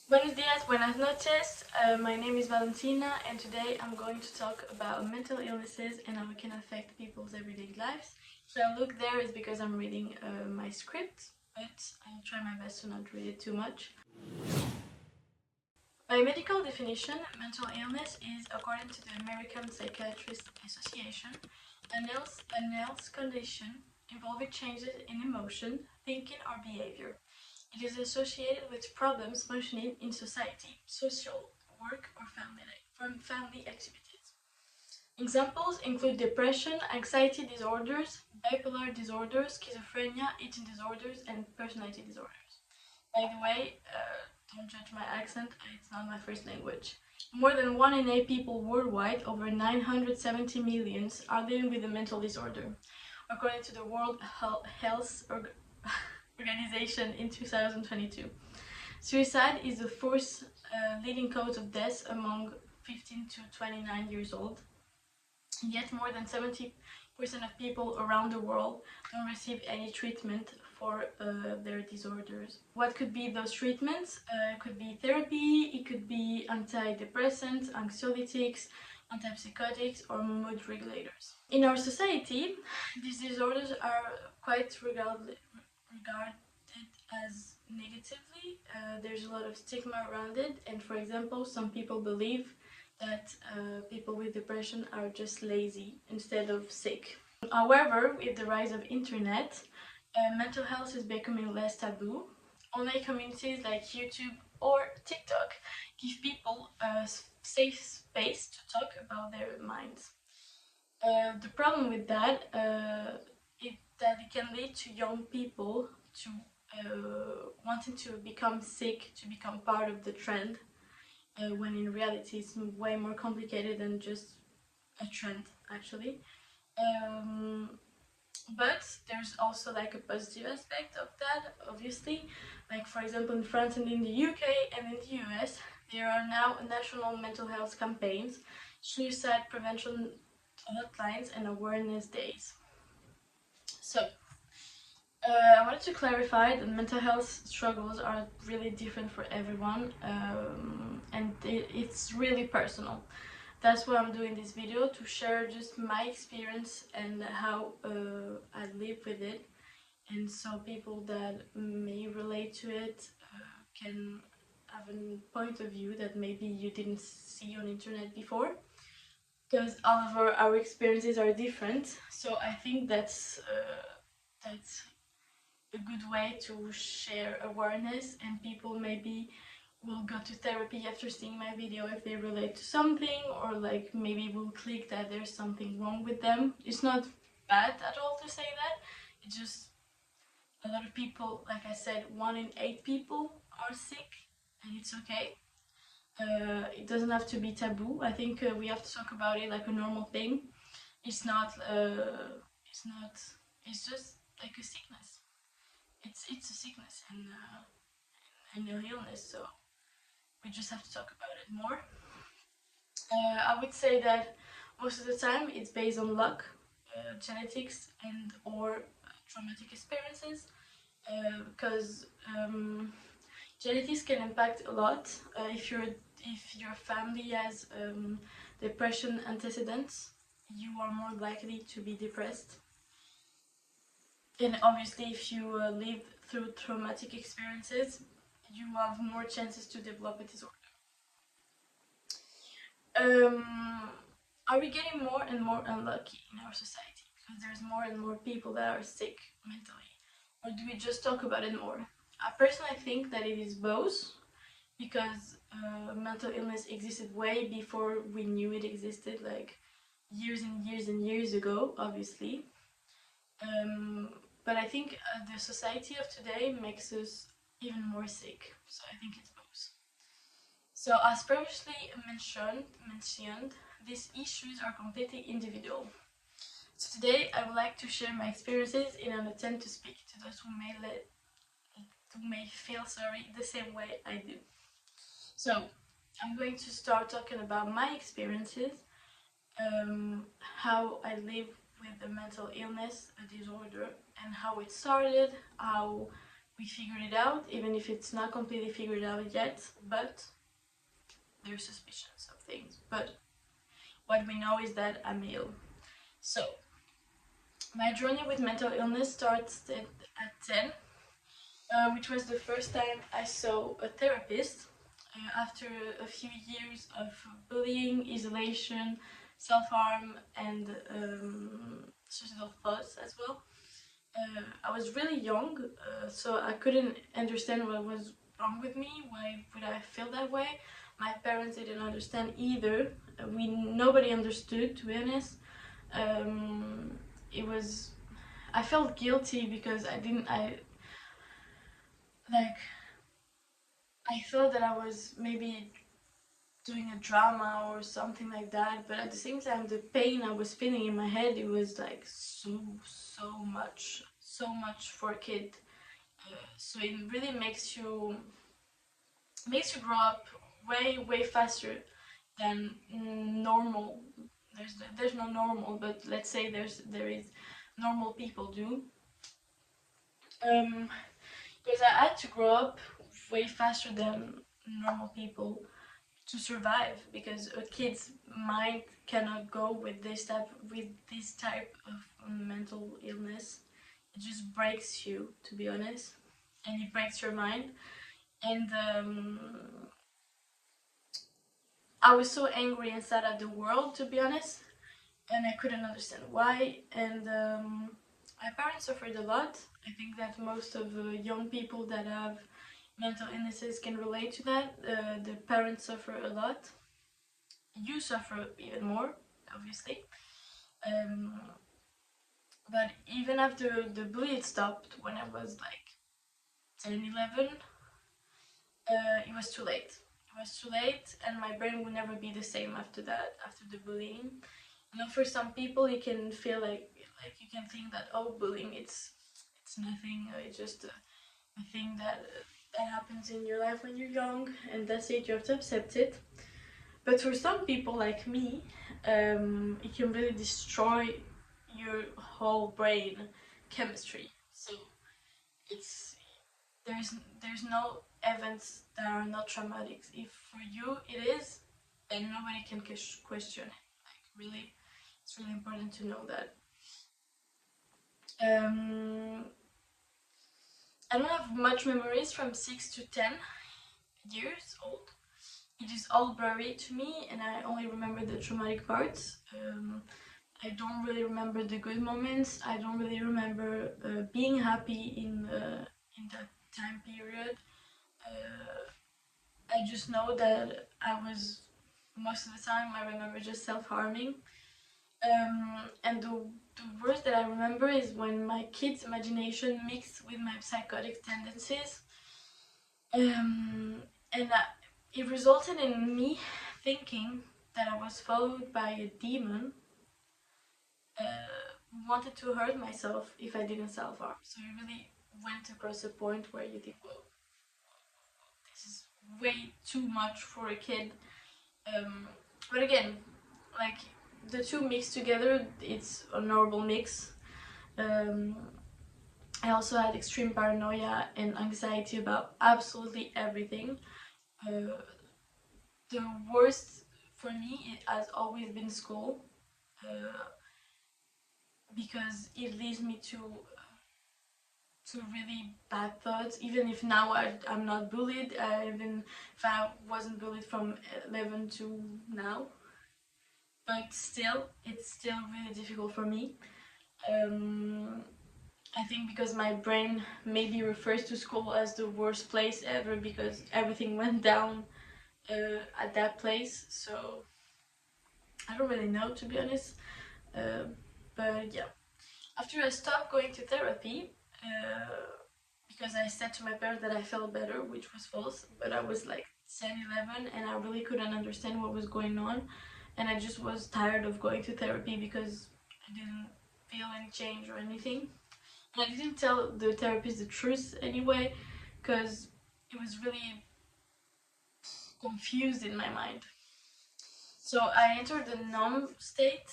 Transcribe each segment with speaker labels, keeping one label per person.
Speaker 1: Buenos días, buenas noches. My name is Valentina, and today I'm going to talk about mental illnesses and how it can affect people's everyday lives. So I look there is because I'm reading my script, but I'll try my best to not read it too much. By medical definition, mental illness is, according to the American Psychiatrist Association, an health condition involving changes in emotion, thinking, or behavior. It is associated with problems functioning in society, social, work, or family activities. Examples include depression, anxiety disorders, bipolar disorder, schizophrenia, eating disorders, and personality disorders. By the way, don't judge my accent, it's not my first language. More than 1 in 8 people worldwide, over 970 million, are living with a mental disorder, according to the World Health Organization in 2022. Suicide is the fourth leading cause of death among 15 to 29 years old. Yet more than 70% of people around the world don't receive any treatment for their disorders. What could be those treatments? It could be therapy, it could be antidepressants, anxiolytics, antipsychotics, or mood regulators. In our society, these disorders are quite regarded as negatively. There's a lot of stigma around it, and for example, some people believe that people with depression are just lazy instead of sick. However, with the rise of internet, mental health is becoming less taboo. Online communities like YouTube or TikTok give people a safe space to talk about their minds. The problem with that is that it can lead to young people to wanting to become sick, to become part of the trend, when in reality it's way more complicated than just a trend, actually. But there's also like a positive aspect of that, obviously. Like for example, in France and in the UK and in the US, there are now national mental health campaigns, suicide prevention hotlines, and awareness days. So, I wanted to clarify that mental health struggles are really different for everyone, and it's really personal. That's why I'm doing this video, to share just my experience and how I live with it, and so people that may relate to it can have a point of view that maybe you didn't see on internet before, because all of our experiences are different. So I think that's a good way to share awareness, and people maybe will go to therapy after seeing my video if they relate to something, or like maybe will click that there's something wrong with them. It's not bad at all to say that, it's just a lot of people, like I said, 1 in 8 people are sick, and it's okay. It doesn't have to be taboo. I think we have to talk about it like a normal thing. It's not it's just like a sickness. It's a sickness and an illness, so we just have to talk about it more. I would say that most of the time it's based on luck, genetics, and or traumatic experiences, because genetics can impact a lot. If your family has depression antecedents, you are more likely to be depressed. And obviously, if you live through traumatic experiences, you have more chances to develop a disorder. Are we getting more and more unlucky in our society because there's more and more people that are sick mentally? Or do we just talk about it more? I personally think that it is both, because mental illness existed way before we knew it existed, like years and years and years ago, obviously. But I think the society of today makes us even more sick, so I think it's both. So as previously mentioned, these issues are completely individual. So today I would like to share my experiences in an attempt to speak to those who may feel the same way I do. So I'm going to start talking about my experiences, how I live with a mental illness, a disorder, and how it started, how we figured it out, even if it's not completely figured out yet, but there's suspicions of things. But what we know is that I'm ill. So, my journey with mental illness starts at 10, which was the first time I saw a therapist. After a few years of bullying, isolation, self-harm, and suicidal thoughts as well. I was really young, so I couldn't understand what was wrong with me. Why would I feel that way? My parents didn't understand either. Nobody understood, to be honest. It was, I felt guilty because I thought that I was maybe doing a drama or something like that, but at the same time the pain I was feeling in my head, it was like so much for a kid. So it really makes you grow up way faster than normal. There's no normal, but let's say there is normal people do. Because I had to grow up way faster than normal people to survive, because a kid's mind cannot go with this type of mental illness. It just breaks you, to be honest, and it breaks your mind. And I was so angry and sad at the world, to be honest, and I couldn't understand why. And my parents suffered a lot. I think that most of young people that have mental illnesses can relate to that. The parents suffer a lot. You suffer even more, obviously. But even after the bullying stopped, when I was like 10, 11, it was too late. It was too late, and my brain would never be the same after that, after the bullying. You know, for some people, it can feel like you can think that, oh, bullying, it's nothing. It's just a thing that happens in your life when you're young, and that's it. You have to accept it. But for some people like me, it can really destroy your whole brain chemistry. So there's no events that are not traumatic. If for you it is, then nobody can question it. Like, really, it's really important to know that. I don't have much memories from 6 to 10 years old. It is all blurry to me, and I only remember the traumatic parts. I don't really remember the good moments. I don't really remember being happy in that time period. I just know that I was, most of the time, I remember just self-harming. And the worst that I remember is when my kid's imagination mixed with my psychotic tendencies. And it resulted in me thinking that I was followed by a demon who wanted to hurt myself if I didn't self-harm. So it really went across a point where you think, whoa, this is way too much for a kid. But again, like, the two mixed together, it's a normal mix. I also had extreme paranoia and anxiety about absolutely everything. The worst for me, it has always been school, because it leads me to really bad thoughts. Even if now I'm not bullied, even if I wasn't bullied from 11 to now, but still, it's still really difficult for me. I think because my brain maybe refers to school as the worst place ever, because everything went down at that place. So I don't really know, to be honest. But yeah, after I stopped going to therapy, because I said to my parents that I felt better, which was false, but I was like 10, 11, and I really couldn't understand what was going on, and I just was tired of going to therapy because I didn't feel any change or anything. And I didn't tell the therapist the truth anyway, because it was really confused in my mind. So I entered the numb state.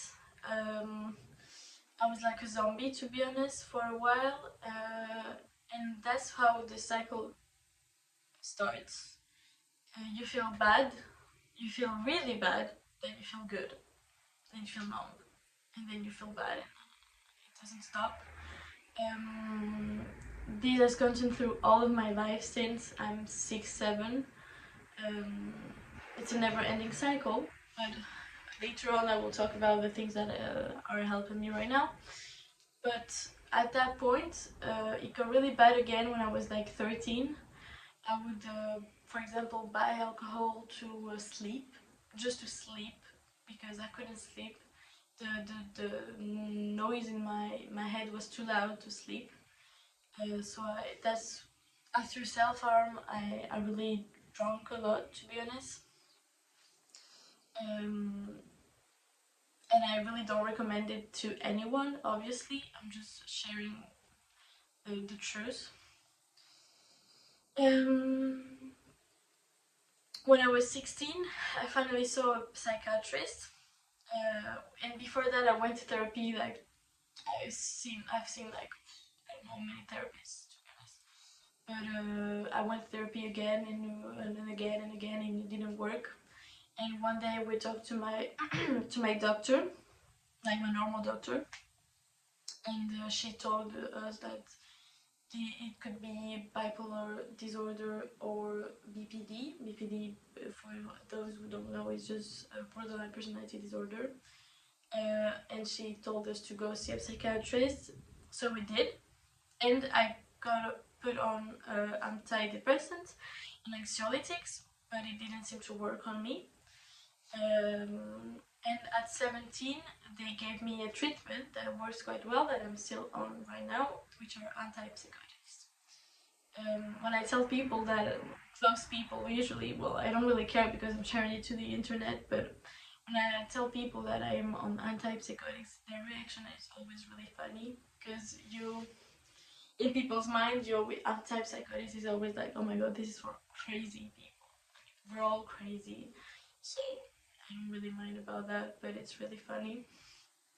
Speaker 1: I was like a zombie, to be honest, for a while, and that's how the cycle starts. You feel bad, you feel really bad, then you feel good, then you feel numb, and then you feel bad, and it doesn't stop. This has continued through all of my life since I'm 6, 7. It's a never-ending cycle, but later on I will talk about the things that are helping me right now. But at that point, it got really bad again when I was like 13. I would, for example, buy alcohol to sleep, just to sleep, because I couldn't sleep. The noise in my head was too loud to sleep. That's after self-harm. I really drank a lot, to be honest. And I really don't recommend it to anyone, obviously. I'm just sharing the truth. When I was 16, I finally saw a psychiatrist. And before that, I went to therapy. Like I've seen like I don't know many therapists, to be honest. But I went to therapy again and again and again, and it didn't work. And one day we talked to my to my doctor, like my normal doctor, and she told us that it could be bipolar disorder or BPD. BPD, for those who don't know, is just a borderline personality disorder. And she told us to go see a psychiatrist, so we did. And I got put on antidepressants and anxiolytics, but it didn't seem to work on me. And at 17, they gave me a treatment that works quite well, that I'm still on right now, which are antipsychotics. When I tell people that, close people usually, well, I don't really care because I'm sharing it to the internet, but when I tell people that I'm on antipsychotics, their reaction is always really funny, because in people's minds, antipsychotics is always like, oh my god, this is for crazy people. We're all crazy. So I don't really mind about that, but it's really funny.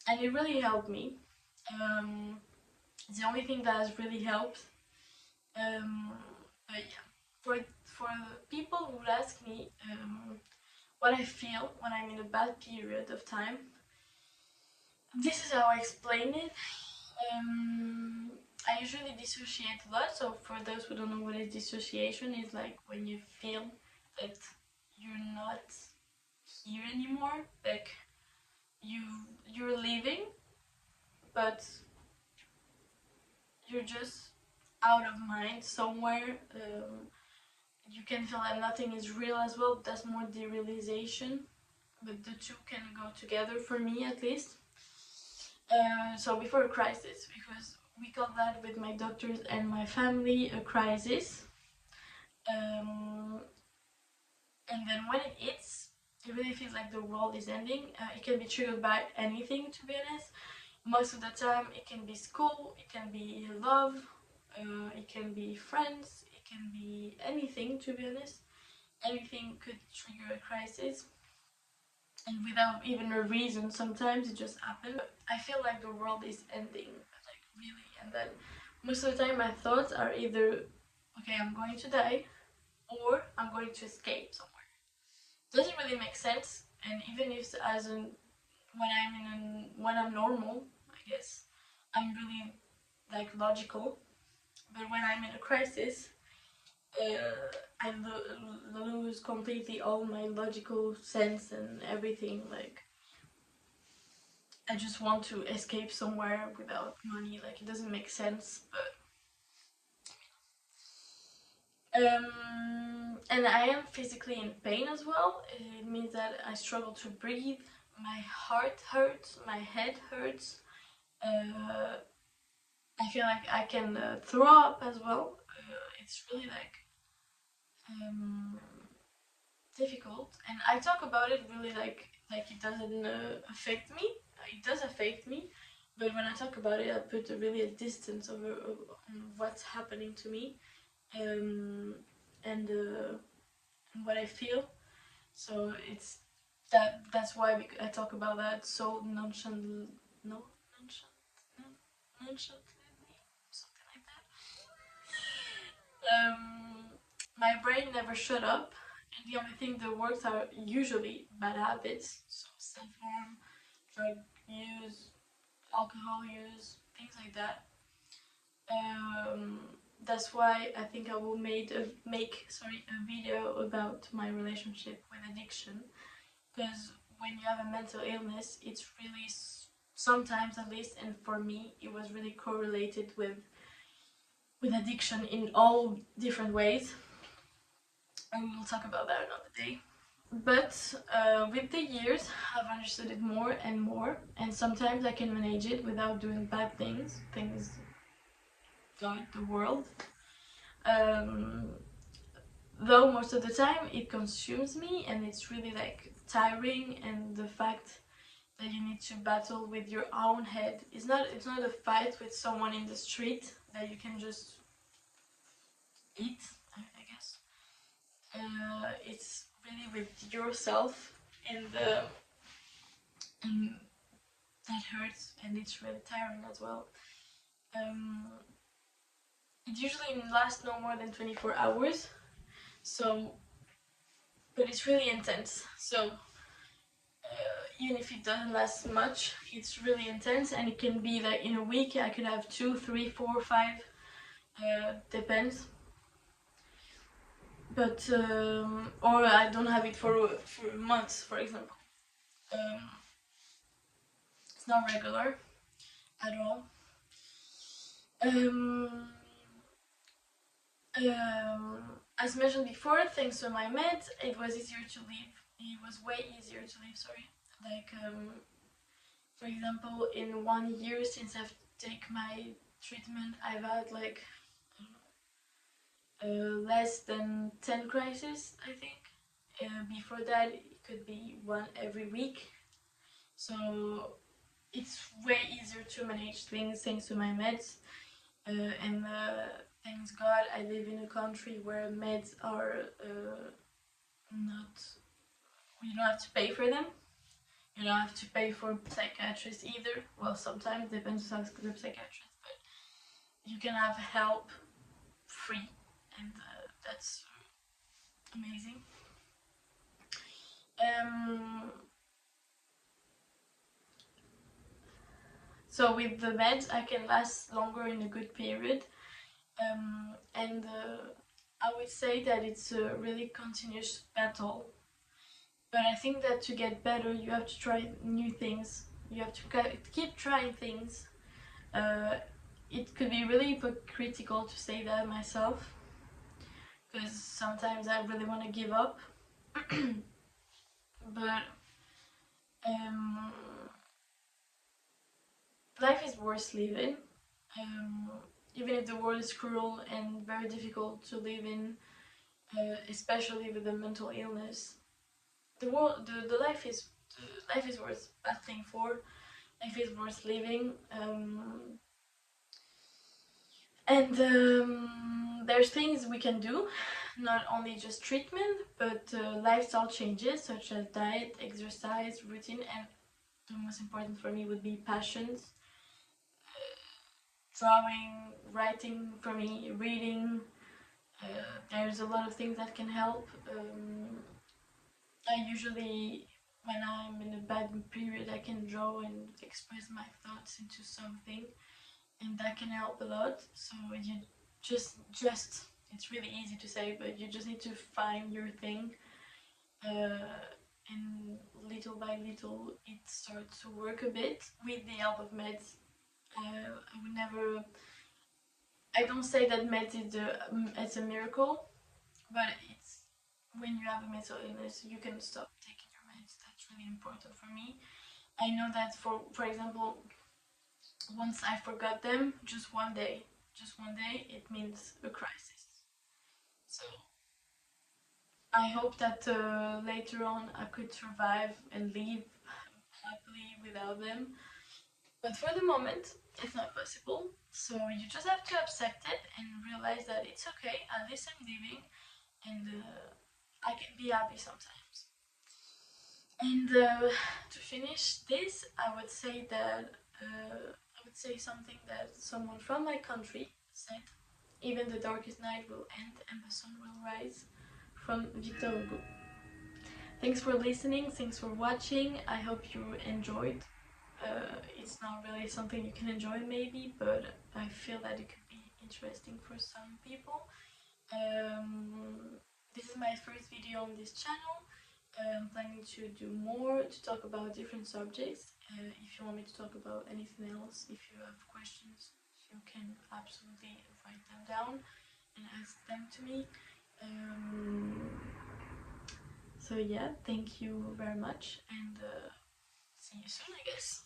Speaker 1: And it really helped me. The only thing that has really helped, but yeah, for people who would ask me what I feel when I'm in a bad period of time, this is how I explain it. I usually dissociate a lot. So for those who don't know what is dissociation, it's like when you feel that you're not here anymore, like you're leaving, but you're just out of mind somewhere. You can feel that nothing is real as well. That's more derealization, but the two can go together for me, at least. So before a crisis, because we call that with my doctors and my family a crisis. And then when it hits, it really feels like the world is ending. It can be triggered by anything, to be honest. Most of the time, it can be school, it can be love, it can be friends, it can be anything, to be honest. Anything could trigger a crisis, and without even a reason, sometimes it just happens. I feel like the world is ending, like really, and then most of the time my thoughts are either, okay, I'm going to die, or I'm going to escape somewhere. Doesn't really make sense, and even if when I'm normal, I guess I'm really like logical, but when I'm in a crisis, I lose completely all my logical sense and everything. Like I just want to escape somewhere without money. Like it doesn't make sense, but and I am physically in pain as well. It means that I struggle to breathe. My heart hurts. My head hurts. I feel like I can throw up as well. It's really like difficult, and I talk about it really like it doesn't affect me. It does affect me, but when I talk about it, I put really a distance over what's happening to me, and what I feel. So it's that's why I talk about that so nonchalantly, nonchalantly, something like that. My brain never shut up, and the only thing that works are usually bad habits, so self-harm, drug use, alcohol use, things like that. Um, that's why I think I will make a video about my relationship with addiction, because when you have a mental illness, it's really sometimes, at least, and for me, it was really correlated with addiction in all different ways, and we will talk about that another day. But with the years, I've understood it more and more, and sometimes I can manage it without doing bad things, God, the world. Um, though most of the time it consumes me, and it's really like tiring, and the fact that you need to battle with your own head. It's not a fight with someone in the street that you can just eat, I guess. It's really with yourself, and that hurts, and it's really tiring as well. Um, it usually lasts no more than 24 hours, so, but it's really intense. So even if it doesn't last much, it's really intense, and it can be like in a week I could have 2, 3, 4, 5, depends. But or I don't have it for months, for example. It's not regular at all. As mentioned before, thanks to my meds, it was easier to live. It was way easier to live. Sorry, like for example, in 1 year since I've taken my treatment, I've had like less than 10 crises, I think. Before that, it could be one every week. So it's way easier to manage things thanks to my meds. And thanks God, I live in a country where meds are not. You don't have to pay for them. You don't have to pay for psychiatrists either. Well, sometimes depends on the psychiatrist, but you can have help free, and that's amazing. So with the meds, I can last longer in a good period, and I would say that it's a really continuous battle. But I think that to get better, you have to try new things. You have to keep trying things. It could be really hypocritical to say that myself, because sometimes I really want to give up. But life is worth living. Even if the world is cruel and very difficult to live in, especially with a mental illness, the life is worth battling for. Life is worth living. And there's things we can do, not only just treatment, but lifestyle changes such as diet, exercise, routine, and the most important for me would be passions. Drawing, writing for me, reading. There's a lot of things that can help. I usually, when I'm in a bad period, I can draw and express my thoughts into something, and that can help a lot. So you just it's really easy to say, but you just need to find your thing, and little by little it starts to work a bit with the help of meds. I don't say that meds is a miracle, but it's when you have a mental illness, you can stop taking your meds. That's really important for me. I know that for example, once I forgot them, just one day, it means a crisis. So I hope that later on I could survive and live happily without them. But for the moment, it's not possible. So you just have to accept it and realize that it's okay. At least I'm living, and I can be happy sometimes. And to finish this, I would say something that someone from my country said Even the darkest night will end and the sun will rise, from Victor Hugo. Thanks for listening, thanks for watching, I hope you enjoyed. It's not really something you can enjoy maybe, but I feel that it could be interesting for some people. This is my first video on this channel. I'm planning to do more, to talk about different subjects. If you want me to talk about anything else, if you have questions, you can absolutely write them down and ask them to me. So yeah, thank you very much, and see you soon, I guess.